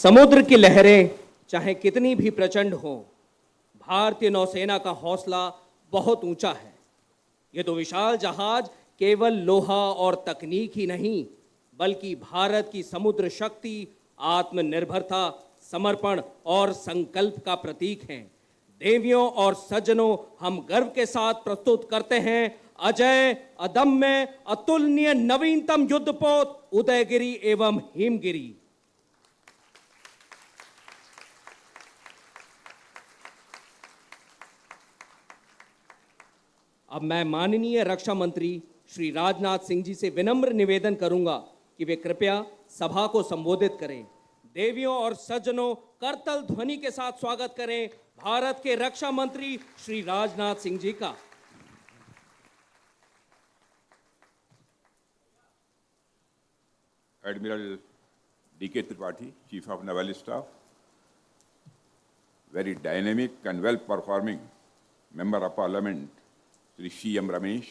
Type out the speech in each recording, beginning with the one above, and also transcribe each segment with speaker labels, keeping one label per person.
Speaker 1: समुद्र की लहरें चाहे कितनी भी प्रचंड हों, भारतीय नौसेना का हौसला बहुत ऊंचा है। ये तो विशाल जहाज केवल लोहा और तकनीक ही नहीं, बल्कि भारत की समुद्र शक्ति, आत्मनिर्भरता, समर्पण और संकल्प का प्रतीक हैं। देवियों और सज्जनों, हम गर्व के साथ प्रस्तुत करते हैं अजय, अदम्य, अतुलनीय नवीनतम युद्धपोत उदयगिरी एवं हिमगिरी। अब मैं माननीय रक्षा मंत्री श्री राजनाथ सिंह जी से विनम्र निवेदन करूंगा कि वे कृपया सभा को संबोधित करें। देवियों और सज्जनों, करतल ध्वनि के साथ स्वागत करें भारत के रक्षा मंत्री श्री राजनाथ सिंह जी का।
Speaker 2: Admiral D.K. Tripathi, Chief of Naval Staff, very dynamic and well-performing Member of Parliament, Sri C.M. Ramesh,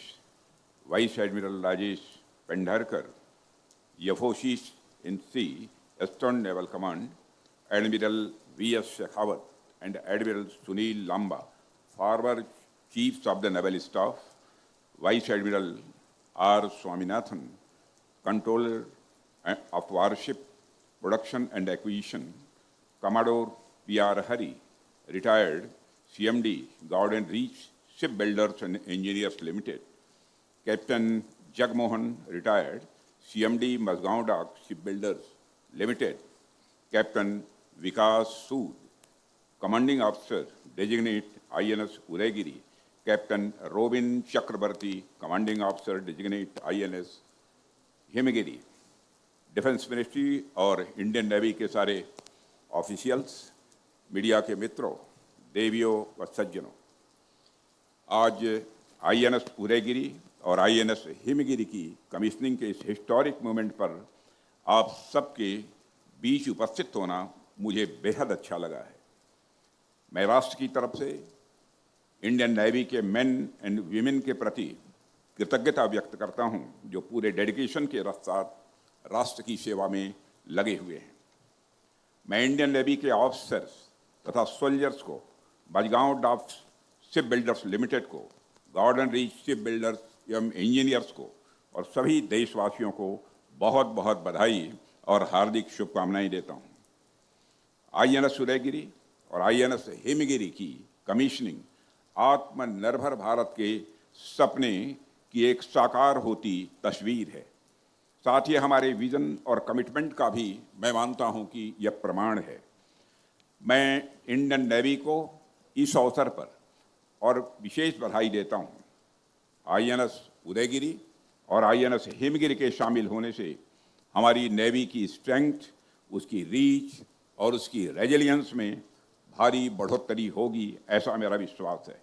Speaker 2: Vice Admiral Rajesh Pendharkar, Yafoshish in Sea, Eastern Naval Command, Admiral V.S. Shekhawat and Admiral Sunil Lamba, former Chiefs of the Naval Staff, Vice Admiral R. Swaminathan, Controller of Warship Production and Acquisition, Commodore P.R. Hari, retired CMD, Gordon Reach Shipbuilders and Engineers Limited, Captain Jagmohan, retired CMD, Mazgaon Dock Shipbuilders Limited, Captain Vikas Sood, Commanding Officer, Designate INS Udayagiri, Captain Robin Chakrabarti, Commanding Officer, Designate INS Himagiri, defence ministry और Indian Navy के सारे officials, media के मित्रों, देवियों व सज्जनों, आज INS Udayagiri और आईएनएस हिमगिरी की कमीशनिंग के इस हिस्टोरिक मोमेंट पर आप सबके बीच उपस्थित होना मुझे बेहद अच्छा लगा है। मैं राष्ट्र की तरफ से इंडियन नेवी के मेन एंड वीमेन के प्रति कृतज्ञता व्यक्त करता हूं, जो पूरे डेडिकेशन के साथ राष्ट्र की सेवा में लगे हुए हैं। मैं इंडियन नेवी के ऑफिसर्स तथा सोल्जर्स को, Mazagon Dock Ship Builders Limited को, गॉर्डन रीच शिप बिल्डर्स एवं इंजीनियर्स को और सभी देशवासियों को बहुत बहुत बधाई और हार्दिक शुभकामनाएं देता हूं। आईएनएस उदयगिरी और आईएनएस हिमगिरी की कमीशनिंग आत्मनिर्भर भारत के सपने की एक साकार होती तस्वीर है। साथ ही हमारे विजन और कमिटमेंट का भी मैं मानता हूं कि यह प्रमाण है। मैं इंडियन नेवी को इस अवसर पर और विशेष बधाई देता हूं। आईएनएस उदयगिरी और आईएनएस हिमगिरी के शामिल होने से हमारी नेवी की स्ट्रेंथ, उसकी रीच और उसकी रेजिलियंस में भारी बढ़ोतरी होगी, ऐसा मेरा विश्वास है।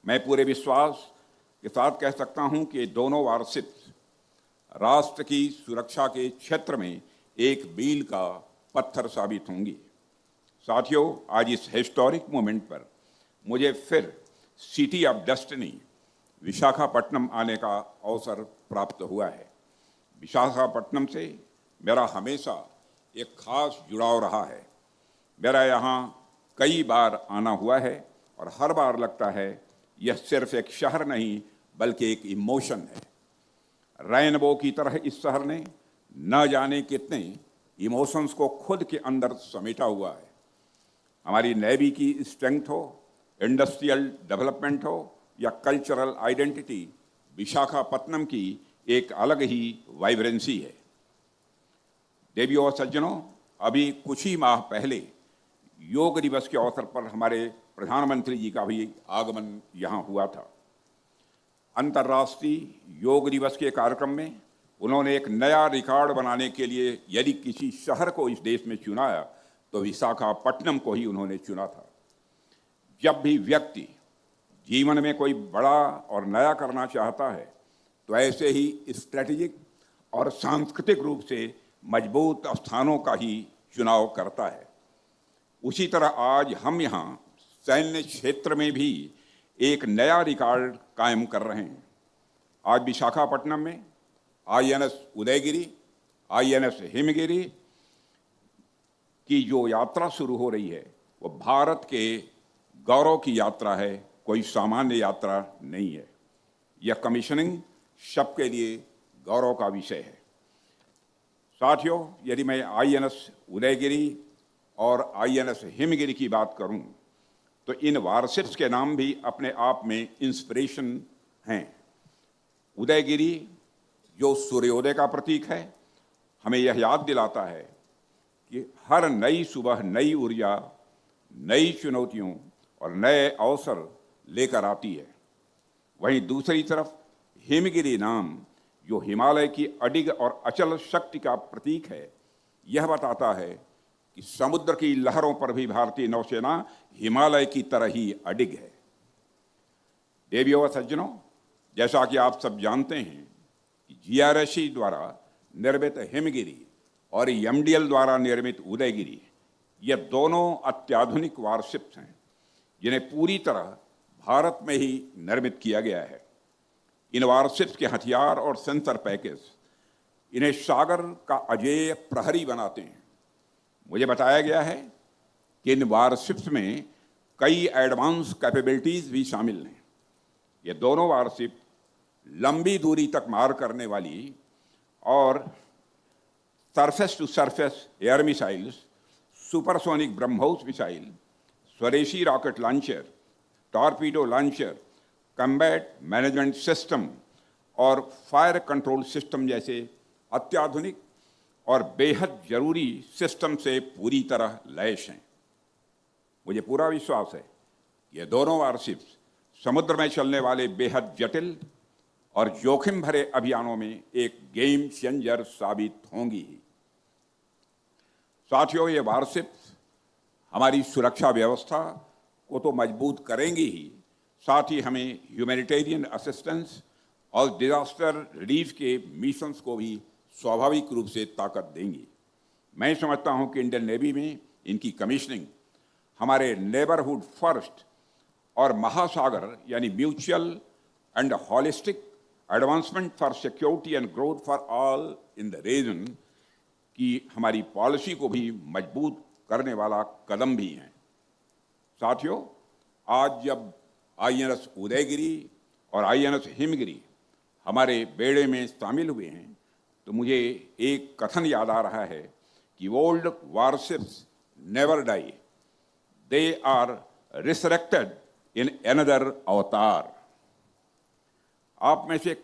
Speaker 2: मैं पूरे विश्वास के साथ कह सकता हूं कि दोनों वारशिप्स राष्ट्र की सुरक्षा के क्षेत्र में एक मील का पत्थर साबित होंगी। साथियों, आज इस हिस्टोरिक मोमेंट पर मुझे फिर सिटी ऑफ डेस्टिनी विशाखापट्टनम आने का अवसर प्राप्त हुआ है। विशाखापट्टनम से मेरा हमेशा एक खास जुड़ाव रहा है। मेरा यहाँ कई बार आना हुआ है और हर बार लगता है यह सिर्फ एक शहर नहीं बल्कि एक इमोशन है। रेनबो की तरह इस शहर ने न जाने कितने इमोशंस को खुद के अंदर समेटा हुआ है। हमारी नेवी की स्ट्रेंथ हो, इंडस्ट्रियल डेवलपमेंट हो या कल्चरल आइडेंटिटी, विशाखापट्टनम की एक अलग ही वाइब्रेंसी है। देवियों और सज्जनों, अभी कुछ ही माह पहले योग दिवस के अवसर पर हमारे प्रधानमंत्री जी का भी आगमन यहाँ हुआ था। अंतर्राष्ट्रीय योग दिवस के कार्यक्रम में उन्होंने एक नया रिकॉर्ड बनाने के लिए यदि किसी शहर को इस देश में चुनाया तो विशाखापट्टनम को ही उन्होंने चुना था। जब भी व्यक्ति जीवन में कोई बड़ा और नया करना चाहता है तो ऐसे ही स्ट्रेटेजिक और सांस्कृतिक रूप से मजबूत स्थानों का ही चुनाव करता है। उसी तरह आज हम यहाँ सैन्य क्षेत्र में भी एक नया रिकॉर्ड कायम कर रहे हैं। आज विशाखापट्टनम में आईएनएस उदयगिरी, आईएनएस हिमगिरी कि जो यात्रा शुरू हो रही है वो भारत के गौरव की यात्रा है, कोई सामान्य यात्रा नहीं है। यह कमीशनिंग सबके लिए गौरव का विषय है। साथियों, यदि मैं आईएनएस उदयगिरी और आईएनएस हिमगिरी की बात करूं, तो इन वारशिप्स के नाम भी अपने आप में इंस्पिरेशन हैं। उदयगिरी जो सूर्योदय का प्रतीक है, हमें यह याद दिलाता है कि हर नई सुबह नई ऊर्जा, नई चुनौतियों और नए अवसर लेकर आती है। वहीं दूसरी तरफ हिमगिरी नाम, जो हिमालय की अडिग और अचल शक्ति का प्रतीक है, यह बताता है कि समुद्र की लहरों पर भी भारतीय नौसेना हिमालय की तरह ही अडिग है। देवियों व सज्जनों, जैसा कि आप सब जानते हैं कि जीआरएससी द्वारा निर्मित हिमगिरी और एमडीएल द्वारा निर्मित उदयगिरी, ये दोनों अत्याधुनिक वारशिप्स हैं जिन्हें पूरी तरह भारत में ही निर्मित किया गया है। इन वारशिप्स के हथियार और सेंसर पैकेज इन्हें सागर का अजेय प्रहरी बनाते हैं। मुझे बताया गया है कि इन वारशिप्स में कई एडवांस कैपेबिलिटीज भी शामिल हैं। ये दोनों वारशिप लंबी दूरी तक मार करने वाली और surface to surface air missiles, supersonic BrahMos missile, स्वदेशी rocket launcher, torpedo launcher, combat management system और फायर कंट्रोल सिस्टम जैसे अत्याधुनिक और बेहद जरूरी सिस्टम से पूरी तरह लैस हैं। मुझे पूरा विश्वास है कि ये दोनों वारशिप्स समुद्र में चलने वाले बेहद जटिल और जोखिम भरे अभियानों में एक गेम चेंजर साबित होंगी ही। साथियों, ये वारशिप्स हमारी सुरक्षा व्यवस्था को तो मजबूत करेंगी ही, साथ ही हमें ह्यूमैनिटेरियन असिस्टेंस और डिजास्टर रिलीफ के मिशंस को भी स्वाभाविक रूप से ताकत देंगी। मैं समझता हूं कि इंडियन नेवी में इनकी कमीशनिंग हमारे नेबरहुड फर्स्ट और महासागर यानी mutual and holistic advancement for security and growth for all in the region की हमारी पॉलिसी को भी मजबूत करने वाला कदम भी है। साथियों, आज जब आईएनएस उदयगिरी और आईएनएस हिमगिरी हमारे बेड़े में शामिल हुए हैं, तो मुझे एक कथन याद आ रहा है कि old warships never die, they are resurrected in another avatar. आप में से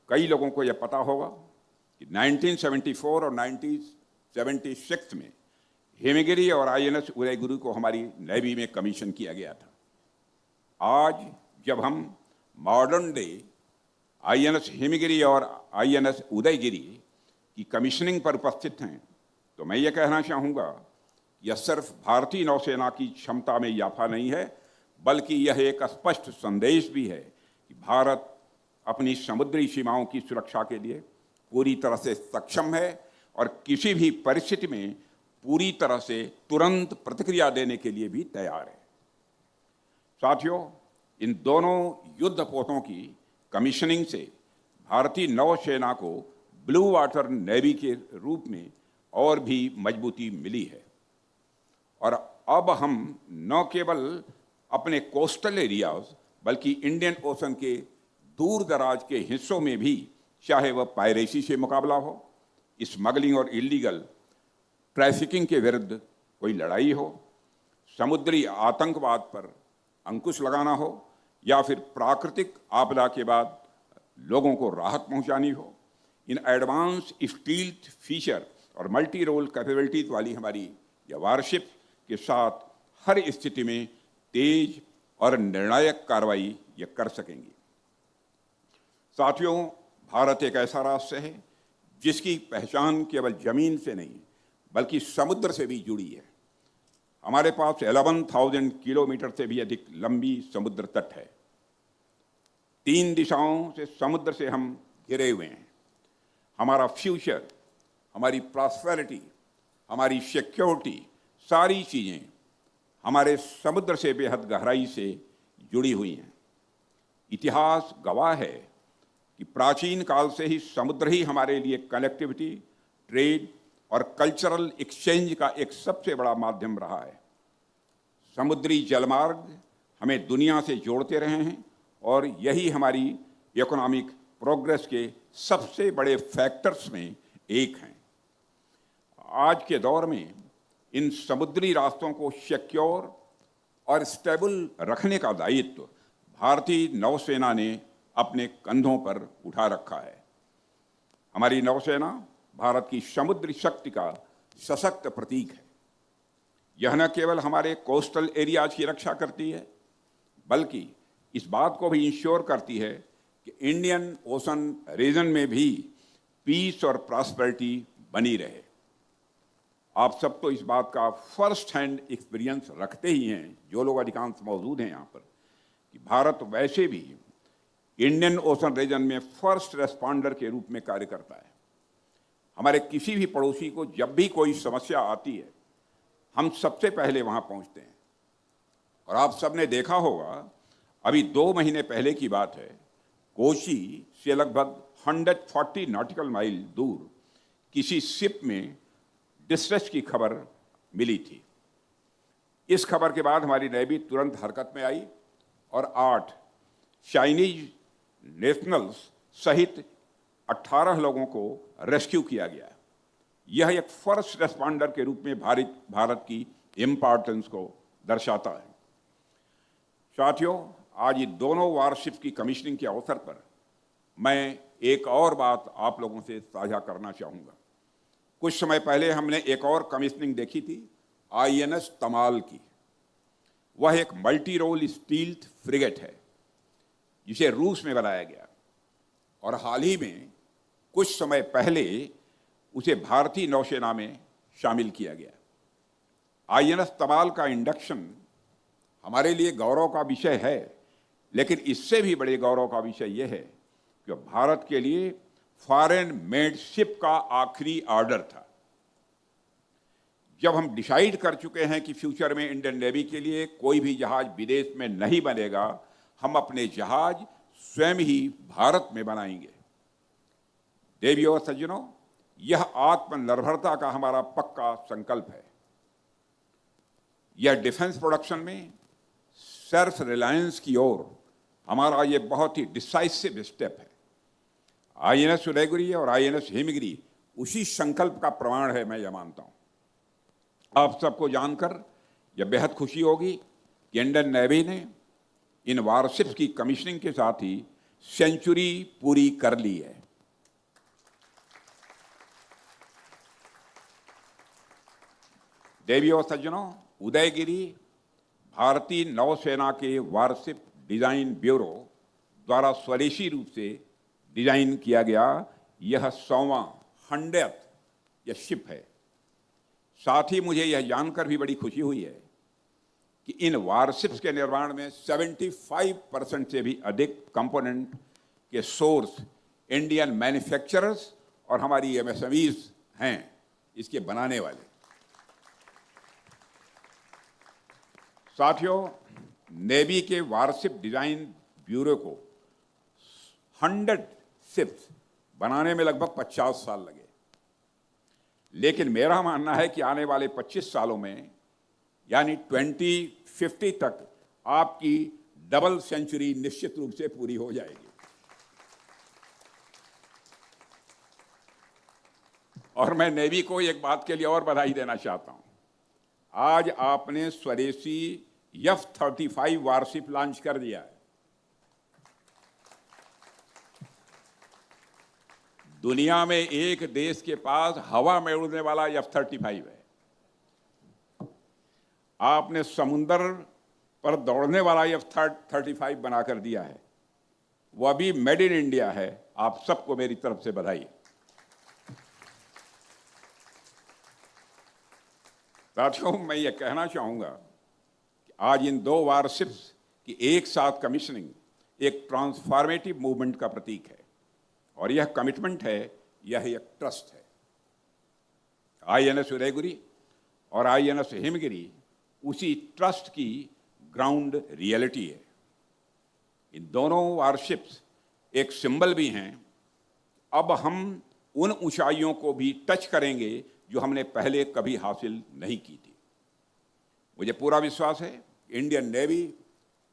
Speaker 2: कई लोगों को यह पता होगा कि 1974 और 1976 में हिमगिरी और आईएनएस उदयगिरी को हमारी नेवी में कमीशन किया गया था। आज जब हम मॉडर्न डे आईएनएस हिमगिरी और आईएनएस उदयगिरी की कमीशनिंग पर उपस्थित हैं, तो मैं ये कहना चाहूँगा, यह सिर्फ भारतीय नौसेना की क्षमता में इजाफा नहीं है, बल्कि यह एक स्पष्ट संदेश भी है कि भारत अपनी समुद्री सीमाओं की सुरक्षा के लिए पूरी तरह से सक्षम है और किसी भी परिस्थिति में पूरी तरह से तुरंत प्रतिक्रिया देने के लिए भी तैयार है। साथियों, इन दोनों युद्धपोतों की कमीशनिंग से भारतीय नौसेना को ब्लू वाटर नेवी के रूप में और भी मजबूती मिली है और अब हम न केवल अपने कोस्टल एरियाज बल्कि इंडियन ओशन के दूर दराज के हिस्सों में भी, चाहे वह पायरेसी से मुकाबला हो, स्मगलिंग और इलीगल ट्रैफिकिंग के विरुद्ध कोई लड़ाई हो, समुद्री आतंकवाद पर अंकुश लगाना हो या फिर प्राकृतिक आपदा के बाद लोगों को राहत पहुंचानी हो, इन एडवांस स्टील्थ फीचर और मल्टी रोल कैपेबिलिटीज वाली हमारी यह वारशिप के साथ हर स्थिति में तेज और निर्णायक कार्रवाई ये कर सकेंगी। साथियों, भारत एक ऐसा राष्ट्र है जिसकी पहचान केवल जमीन से नहीं बल्कि समुद्र से भी जुड़ी है। हमारे पास 11,000 किलोमीटर से भी अधिक लंबी समुद्र तट है। 3 दिशाओं से समुद्र से हम घिरे हुए हैं। हमारा फ्यूचर, हमारी प्रॉस्पेरिटी, हमारी सिक्योरिटी, सारी चीज़ें हमारे समुद्र से बेहद गहराई से जुड़ी हुई हैं। इतिहास गवाह है कि प्राचीन काल से ही समुद्र ही हमारे लिए कनेक्टिविटी, ट्रेड और कल्चरल एक्सचेंज का एक सबसे बड़ा माध्यम रहा है। समुद्री जलमार्ग हमें दुनिया से जोड़ते रहे हैं और यही हमारी इकोनॉमिक प्रोग्रेस के सबसे बड़े फैक्टर्स में एक हैं। आज के दौर में इन समुद्री रास्तों को सिक्योर और स्टेबल रखने का दायित्व भारतीय नौसेना ने अपने कंधों पर उठा रखा है। हमारी नौसेना भारत की समुद्री शक्ति का सशक्त प्रतीक है। यह न केवल हमारे कोस्टल एरियाज की रक्षा करती है, बल्कि इस बात को भी इंश्योर करती है कि इंडियन ओशन रीजन में भी पीस और प्रॉस्पेरिटी बनी रहे। आप सब तो इस बात का फर्स्ट हैंड एक्सपीरियंस रखते ही हैं, जो लोग अधिकांश मौजूद हैं यहाँ पर, कि भारत वैसे भी इंडियन ओशन रीजन में फर्स्ट रेस्पॉन्डर के रूप में कार्य करता है। हमारे किसी भी पड़ोसी को जब भी कोई समस्या आती है, हम सबसे पहले वहाँ पहुँचते हैं। और आप सबने देखा होगा, अभी 2 महीने पहले की बात है, कोची से लगभग 140 नॉटिकल माइल दूर किसी शिप में डिस्ट्रेस की खबर मिली थी। इस खबर के बाद हमारी नेवी तुरंत हरकत में आई और 8 चाइनीज नेशनल्स सहित 18 लोगों को रेस्क्यू किया गया। यह एक फर्स्ट रेस्पॉन्डर के रूप में भारत की इम्पोर्टेंस को दर्शाता है। साथियों, आज ये दोनों वारशिप्स की कमीशनिंग के अवसर पर मैं एक और बात आप लोगों से साझा करना चाहूँगा। कुछ समय पहले हमने एक और कमीशनिंग देखी थी, INS तमाल की। वह एक मल्टी रोल स्टील्थ फ्रिगेट है जिसे रूस में बनाया गया और हाल ही में कुछ समय पहले उसे भारतीय नौसेना में शामिल किया गया। INS तमाल का इंडक्शन हमारे लिए गौरव का विषय है, लेकिन इससे भी बड़े गौरव का विषय यह है कि भारत के लिए फॉरेन मेड शिप का आखिरी ऑर्डर था। जब हम डिसाइड कर चुके हैं कि फ्यूचर में इंडियन नेवी के लिए कोई भी जहाज विदेश में नहीं बनेगा, हम अपने जहाज स्वयं ही भारत में बनाएंगे। देवियों और सज्जनों, यह आत्मनिर्भरता का हमारा पक्का संकल्प है। यह डिफेंस प्रोडक्शन में सेल्फ रिलायंस की ओर हमारा ये बहुत ही डिसाइसिव स्टेप है। INS उदयगिरी और INS हिमगिरी उसी संकल्प का प्रमाण है, मैं यह मानता हूं। आप सबको जानकर यह बेहद खुशी होगी कि इंडियन नेवी ने इन वारशिप्स की कमीशनिंग के साथ ही सेंचुरी पूरी कर ली है। देवियों और सज्जनों, उदयगिरी भारतीय नौसेना के वारशिप डिजाइन ब्यूरो द्वारा स्वदेशी रूप से डिजाइन किया गया यह 100वां 100th यह शिप है। साथ ही मुझे यह जानकर भी बड़ी खुशी हुई है कि इन वारशिप्स के निर्माण में 75% से भी अधिक कंपोनेंट के सोर्स इंडियन मैन्युफैक्चरर्स और हमारी MSMEs हैं, इसके बनाने वाले। साथियों, नेवी के वारशिप डिजाइन ब्यूरो को 100 शिप्स बनाने में लगभग 50 साल लगे, लेकिन मेरा मानना है कि आने वाले 25 सालों में यानी 2050 तक आपकी डबल सेंचुरी निश्चित रूप से पूरी हो जाएगी। और मैं नेवी को एक बात के लिए और बधाई देना चाहता हूं। आज आपने स्वदेशी F-35 वारशिप लॉन्च कर दिया है। दुनिया में एक देश के पास हवा में उड़ने वाला F-35 है। आपने समुद्र पर दौड़ने वाला F-35 बनाकर दिया है, वह भी मेड इन इंडिया है। आप सबको मेरी तरफ से बधाई। साथियों, मैं ये कहना चाहूंगा कि आज इन 2 वारशिप्स की एक साथ कमीशनिंग एक ट्रांसफॉर्मेटिव मूवमेंट का प्रतीक है और यह कमिटमेंट है, यह एक ट्रस्ट है। INS उदयगिरी और INS हिमगिरी उसी ट्रस्ट की ग्राउंड रियलिटी है। इन दोनों वारशिप्स एक सिंबल भी हैं। अब हम उन ऊंचाइयों को भी टच करेंगे जो हमने पहले कभी हासिल नहीं की थी। मुझे पूरा विश्वास है इंडियन नेवी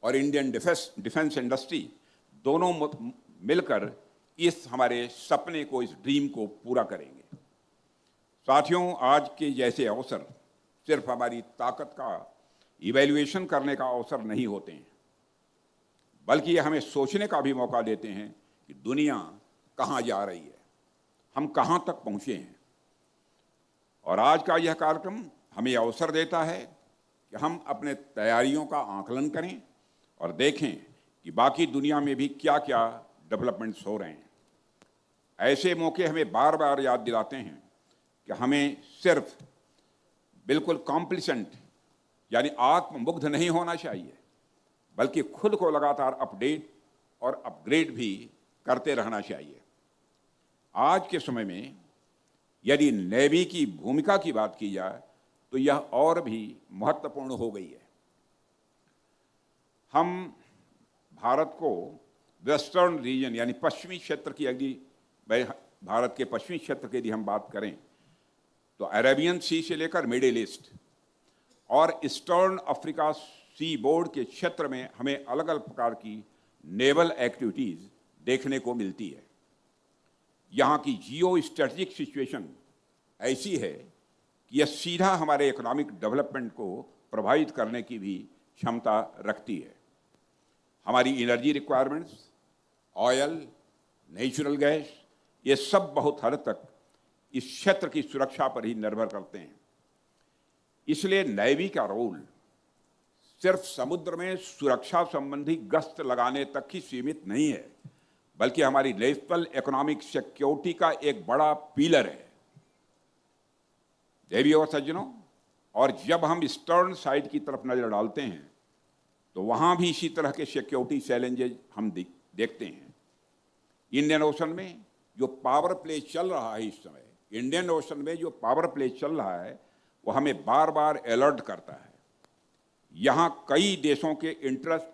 Speaker 2: और इंडियन डिफेंस इंडस्ट्री दोनों मिलकर इस हमारे सपने को, इस ड्रीम को पूरा करेंगे। साथियों, आज के जैसे अवसर सिर्फ हमारी ताकत का इवैल्यूएशन करने का अवसर नहीं होते हैं, बल्कि ये हमें सोचने का भी मौका देते हैं कि दुनिया कहाँ जा रही है, हम कहाँ तक पहुँचे हैं। और आज का यह कार्यक्रम हमें अवसर देता है कि हम अपने तैयारियों का आकलन करें और देखें कि बाकी दुनिया में भी क्या क्या डेवलपमेंट्स हो रहे हैं। ऐसे मौके हमें बार बार याद दिलाते हैं कि हमें सिर्फ बिल्कुल कॉम्प्लिसेंट यानी आत्ममुग्ध नहीं होना चाहिए, बल्कि खुद को लगातार अपडेट और अपग्रेड भी करते रहना चाहिए। आज के समय में यदि नेवी की भूमिका की बात की जाए तो यह और भी महत्वपूर्ण हो गई है। हम भारत को वेस्टर्न रीजन यानी पश्चिमी क्षेत्र की, यदि भारत के पश्चिमी क्षेत्र की यदि हम बात करें तो अरेबियन सी से लेकर मिडिल ईस्ट और ईस्टर्न अफ्रीका सी बोर्ड के क्षेत्र में हमें अलग अलग प्रकार की नेवल एक्टिविटीज़ देखने को मिलती है। यहाँ की जियो स्ट्रेटजिक सिचुएशन ऐसी है कि यह सीधा हमारे इकोनॉमिक डेवलपमेंट को प्रभावित करने की भी क्षमता रखती है। हमारी energy requirements, oil, natural gas, ये सब बहुत हद तक इस क्षेत्र की सुरक्षा पर ही निर्भर करते हैं। इसलिए नेवी का रोल सिर्फ समुद्र में सुरक्षा संबंधी गश्त लगाने तक ही सीमित नहीं है, बल्कि हमारी नेशनल इकोनॉमिक सिक्योरिटी का एक बड़ा पिलर है। देवी और सज्जनों, और जब हम ईस्टर्न साइड की तरफ नजर डालते हैं तो वहां भी इसी तरह के सिक्योरिटी चैलेंजेस हम देखते हैं। इंडियन ओशन में जो पावर प्ले चल रहा है इस समय, इंडियन ओशन में जो पावर प्ले चल रहा है वो हमें बार बार अलर्ट करता है। यहाँ कई देशों के इंटरेस्ट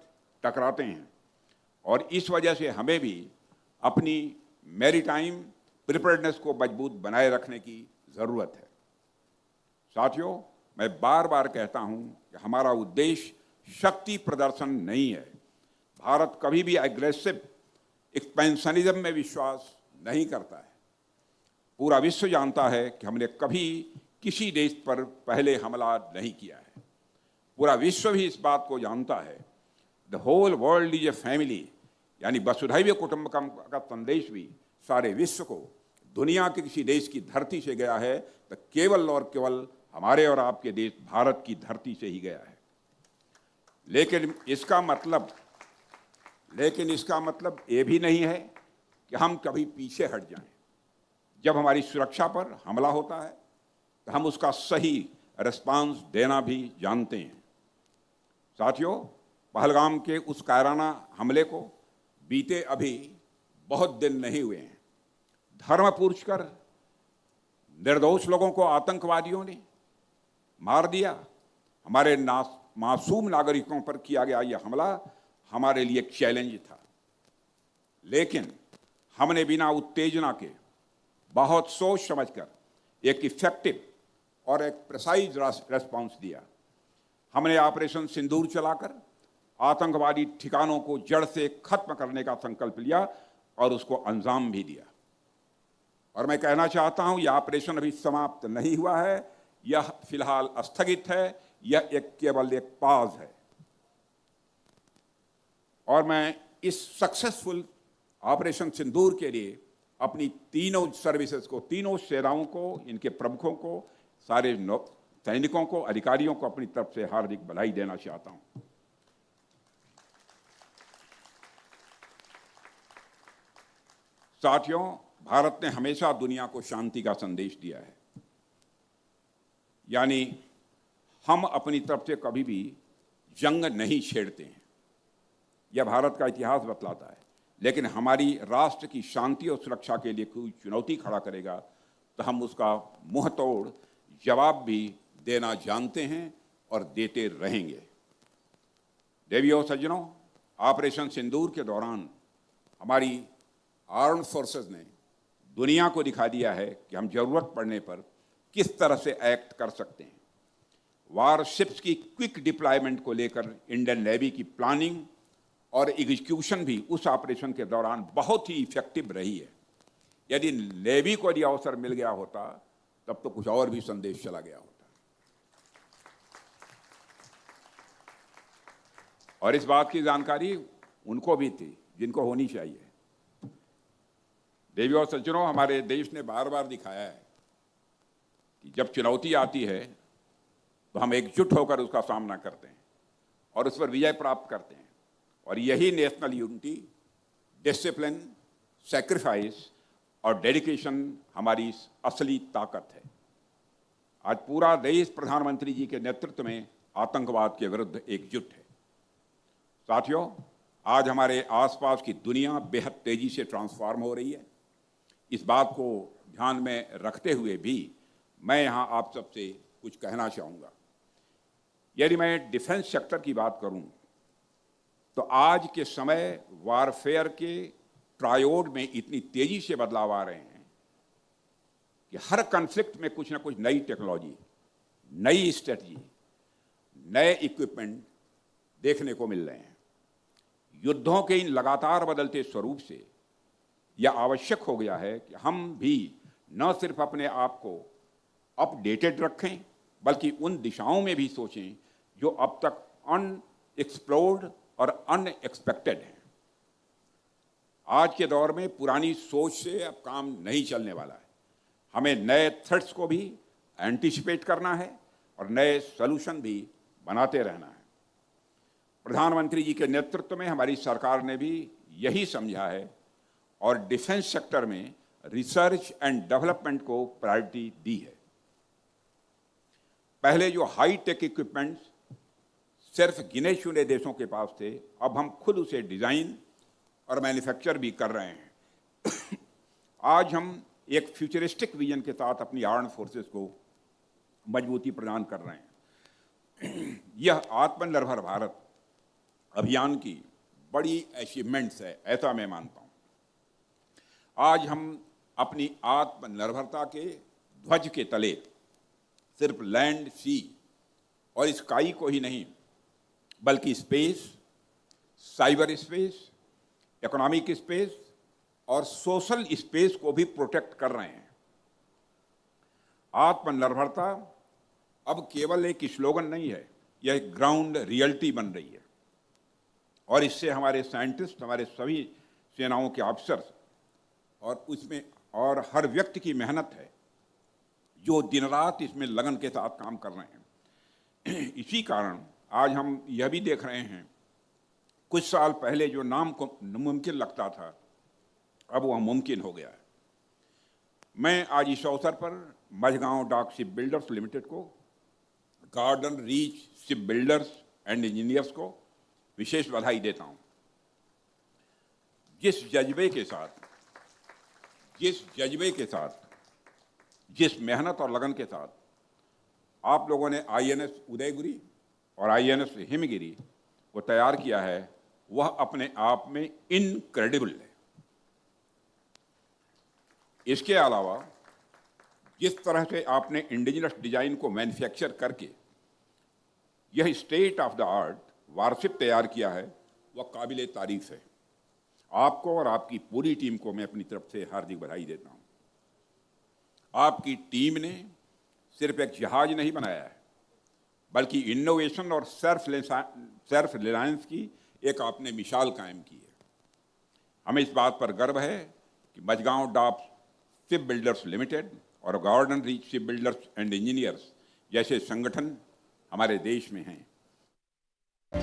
Speaker 2: टकराते हैं और इस वजह से हमें भी अपनी मैरीटाइम प्रिपेयर्डनेस को मजबूत बनाए रखने की ज़रूरत है। साथियों, मैं बार बार कहता हूँ कि हमारा उद्देश्य शक्ति प्रदर्शन नहीं है। भारत कभी भी एग्रेसिव एक्सपेंशनिज्म में विश्वास नहीं करता है। पूरा विश्व जानता है कि हमने कभी किसी देश पर पहले हमला नहीं किया है। पूरा विश्व भी इस बात को जानता है। The whole world is a family, यानी वसुधैव कुटुंबकम का संदेश भी सारे विश्व को दुनिया के किसी देश की धरती से गया है तो केवल और केवल हमारे और आपके देश भारत की धरती से ही गया है। लेकिन इसका मतलब ये भी नहीं है कि हम कभी पीछे हट जाएं। जब हमारी सुरक्षा पर हमला होता है तो हम उसका सही रिस्पांस देना भी जानते हैं। साथियों, पहलगाम के उस कायराना हमले को बीते अभी बहुत दिन नहीं हुए हैं। धर्म पूछकर निर्दोष लोगों को आतंकवादियों ने मार दिया। हमारे मासूम नागरिकों पर किया गया यह हमला हमारे लिए एक चैलेंज था, लेकिन हमने बिना उत्तेजना के बहुत सोच समझकर एक इफेक्टिव और एक प्रिसाइज रेस्पॉन्स दिया। हमने ऑपरेशन सिंदूर चलाकर आतंकवादी ठिकानों को जड़ से खत्म करने का संकल्प लिया और उसको अंजाम भी दिया। और मैं कहना चाहता हूं, यह ऑपरेशन अभी समाप्त नहीं हुआ है, यह फिलहाल स्थगित है, यह केवल एक पाज है। और मैं इस सक्सेसफुल ऑपरेशन सिंदूर के लिए अपनी तीनों सर्विसेज को, तीनों सेनाओं को, इनके प्रमुखों को, सारे सैनिकों को, अधिकारियों को अपनी तरफ से हार्दिक बधाई देना चाहता हूं। साथियों, भारत ने हमेशा दुनिया को शांति का संदेश दिया है, यानी हम अपनी तरफ से कभी भी जंग नहीं छेड़ते हैं। यह भारत का इतिहास बतलाता है। लेकिन हमारी राष्ट्र की शांति और सुरक्षा के लिए कोई चुनौती खड़ा करेगा तो हम उसका मुंह तोड़ जवाब भी देना जानते हैं और देते रहेंगे। देवियों सज्जनों, ऑपरेशन सिंदूर के दौरान हमारी आर्म्ड फोर्सेस ने दुनिया को दिखा दिया है कि हम जरूरत पड़ने पर किस तरह से एक्ट कर सकते हैं। वारशिप्स की क्विक डिप्लॉयमेंट को लेकर इंडियन नेवी की प्लानिंग और एग्जीक्यूशन भी उस ऑपरेशन के दौरान बहुत ही इफेक्टिव रही है। यदि नेवी को यदि अवसर मिल गया होता तब तो कुछ और भी संदेश चला गया होता। और इस बात की जानकारी उनको भी थी जिनको होनी चाहिए। देवी और सज्जनों, हमारे देश ने बार बार दिखाया है कि जब चुनौती आती है तो हम एकजुट होकर उसका सामना करते हैं और उस पर विजय प्राप्त करते हैं। और यही नेशनल यूनिटी, डिसिप्लिन, सैक्रिफाइस और डेडिकेशन हमारी असली ताकत है। आज पूरा देश प्रधानमंत्री जी के नेतृत्व में आतंकवाद के विरुद्ध एकजुट है। साथियों, आज हमारे आसपास की दुनिया बेहद तेजी से ट्रांसफॉर्म हो रही है। इस बात को ध्यान में रखते हुए भी मैं यहाँ आप सबसे कुछ कहना चाहूँगा। यदि मैं डिफेंस सेक्टर की बात करूँ तो आज के समय वारफेयर के ट्रायोड में इतनी तेजी से बदलाव आ रहे हैं कि हर कॉन्फ्लिक्ट में कुछ ना कुछ नई टेक्नोलॉजी, नई स्ट्रेटजी, नए इक्विपमेंट देखने को मिल रहे हैं। युद्धों के इन लगातार बदलते स्वरूप से यह आवश्यक हो गया है कि हम भी न सिर्फ अपने आप को अपडेटेड रखें बल्कि उन दिशाओं में भी सोचें जो अब तक अनएक्सप्लोर्ड और अनएक्सपेक्टेड हैं। आज के दौर में पुरानी सोच से अब काम नहीं चलने वाला है। हमें नए थ्रेट्स को भी एंटिसिपेट करना है और नए सॉल्यूशन भी बनाते रहना है। प्रधानमंत्री जी के नेतृत्व में हमारी सरकार ने भी यही समझा है और डिफेंस सेक्टर में रिसर्च एंड डेवलपमेंट को प्रायोरिटी दी है। पहले जो हाई टेक इक्विपमेंट्स सिर्फ गिने चुने देशों के पास थे, अब हम खुद उसे डिजाइन और मैन्युफैक्चर भी कर रहे हैं। आज हम एक फ्यूचरिस्टिक विजन के साथ अपनी आर्म्ड फोर्सेस को मजबूती प्रदान कर रहे हैं। यह आत्मनिर्भर भारत अभियान की बड़ी अचीवमेंट्स है, ऐसा मैं मानता हूँ। आज हम अपनी आत्मनिर्भरता के ध्वज के तले सिर्फ लैंड, सी और स्काई को ही नहीं बल्कि space, cyber space, economic space और सोशल स्पेस को भी प्रोटेक्ट कर रहे हैं। आत्मनिर्भरता अब केवल एक स्लोगन नहीं है, यह एक ग्राउंड रियलिटी बन रही है। और इससे हमारे साइंटिस्ट, हमारे सभी सेनाओं के ऑफिसर्स और उसमें और हर व्यक्ति की मेहनत है जो दिन रात इसमें लगन के साथ काम कर रहे हैं। इसी कारण आज हम यह भी देख रहे हैं, कुछ साल पहले जो नाम को मुमकिन लगता था अब वह मुमकिन हो गया है। मैं आज इस अवसर पर Mazagon Dock Ship Builders Limited को, Garden Reach Ship Builders and Engineers को विशेष बधाई देता हूं। जिस जज्बे के साथ, जिस मेहनत और लगन के साथ आप लोगों ने आईएनएस उदयगिरी और आईएनएस हिमगिरी को तैयार किया है, वह अपने आप में इनक्रेडिबल है। इसके अलावा जिस तरह से आपने इंडिजिनस डिजाइन को मैन्युफैक्चर करके यह state of the art warship तैयार किया है, वह काबिले तारीफ है। आपको और आपकी पूरी टीम को मैं अपनी तरफ से हार्दिक बधाई देता हूं। आपकी टीम ने सिर्फ एक जहाज नहीं बनाया है बल्कि इनोवेशन और सेल्फ रिलायंस की एक आपने मिसाल कायम की है। हमें इस बात पर गर्व है कि Mazagon Dock Ship Builders Limited और Garden Reach Ship Builders and Engineers जैसे संगठन हमारे देश में हैं।